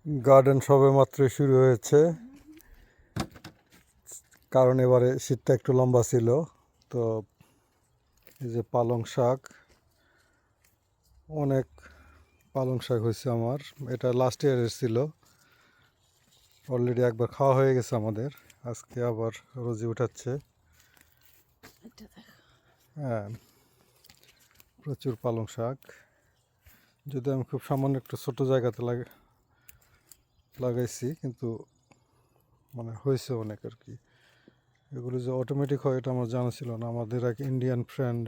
Garden সবে মাত্র শুরু হয়েছে, কারণ এবারে শীতটা একটু লম্বা ছিল। তো এই যে পালং শাক, অনেক পালং শাক হয়েছে আমার। এটা লাস্ট ইয়ারের ছিল, অলরেডি একবার খাওয়া হয়ে গেছে আমাদের। আজকে আবার রোজি উঠাচ্ছে। হ্যাঁ, প্রচুর পালং শাক। যদি আমি খুব সামান্য একটু ছোটো জায়গাতে লাগাইছি, কিন্তু মানে হয়েছে অনেক আর কি। এগুলো যে অটোমেটিক হয় এটা আমার জানা ছিল না। আমাদের এক ইন্ডিয়ান ফ্রেন্ড,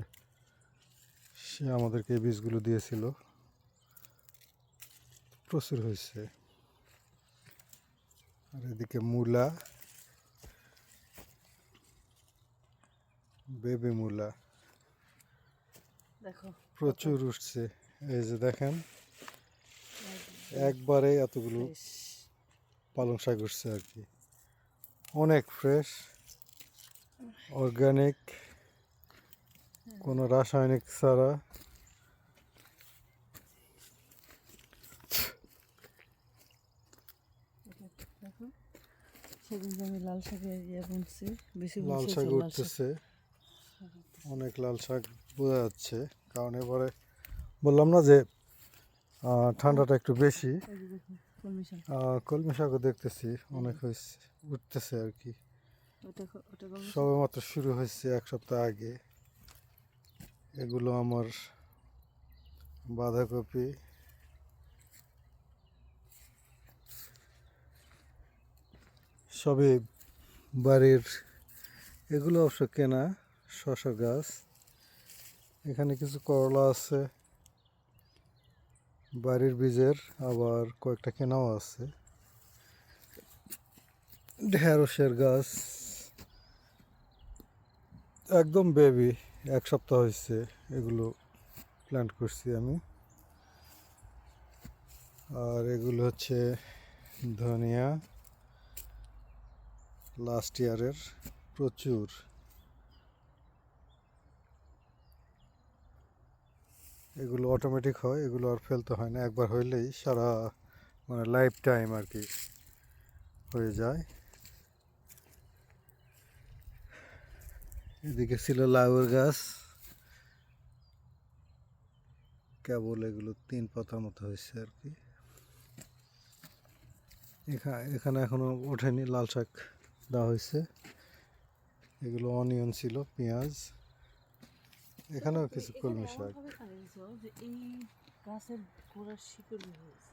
সে আমাদেরকে এই বীজগুলো দিয়েছিল। প্রচুর হয়েছে। আর এদিকে মূলা, বেবি মূলা দেখো প্রচুর উঠছে। এই যে দেখেন, একবারে এতগুলো পালং শাক উঠছে আর কি। অনেক ফ্রেশ, অর্গানিক, কোনো রাসায়নিক ছাড়া। দেখো, সেদিন যে আমি লাল শাকের বুনছি, বেশি লাল শাক উঠতেছে, অনেক লাল শাক বোঝা যাচ্ছে। কারণ এবারে বললাম না যে ঠান্ডাটা একটু বেশি। কলমি শাকও দেখতেছি অনেক হয়েছে, উঠতেছে আর কি। সবে মাত্র শুরু হয়েছে এক সপ্তাহ আগে। এগুলো আমার বাঁধাকপি, সবে বাড়ির। এগুলো অবশ্য কেনা শসা গাছ। এখানে কিছু করলা আছে বাড়ির বীজের, আবার কয়েকটা কেনাও আছে। ঢেঁড়সের গাছ একদম বেবি, এক সপ্তাহ হয়েছে এগুলো প্ল্যান্ট করছি আমি। আর এগুলো হচ্ছে ধনিয়া, লাস্ট ইয়ারের প্রচুর। এগুলো অটোমেটিক হয়, এগুলো আর ফেলতে হয় না, একবার হইলেই সারা মানে লাইফ টাইম আর কি হয়ে যায়। এদিকে ছিল লাউয়ের গাছ, কেবল এগুলো 3 পাতার মতো হয়েছে আর কি। এখানে এখনো ওঠেনি, লাল শাক দেওয়া হয়েছে। এগুলো অনিয়ন ছিল, পেঁয়াজ। এখানেও কিছু কলমি শাক। এই গাছের গোড়ার শিকড় হয়েছে,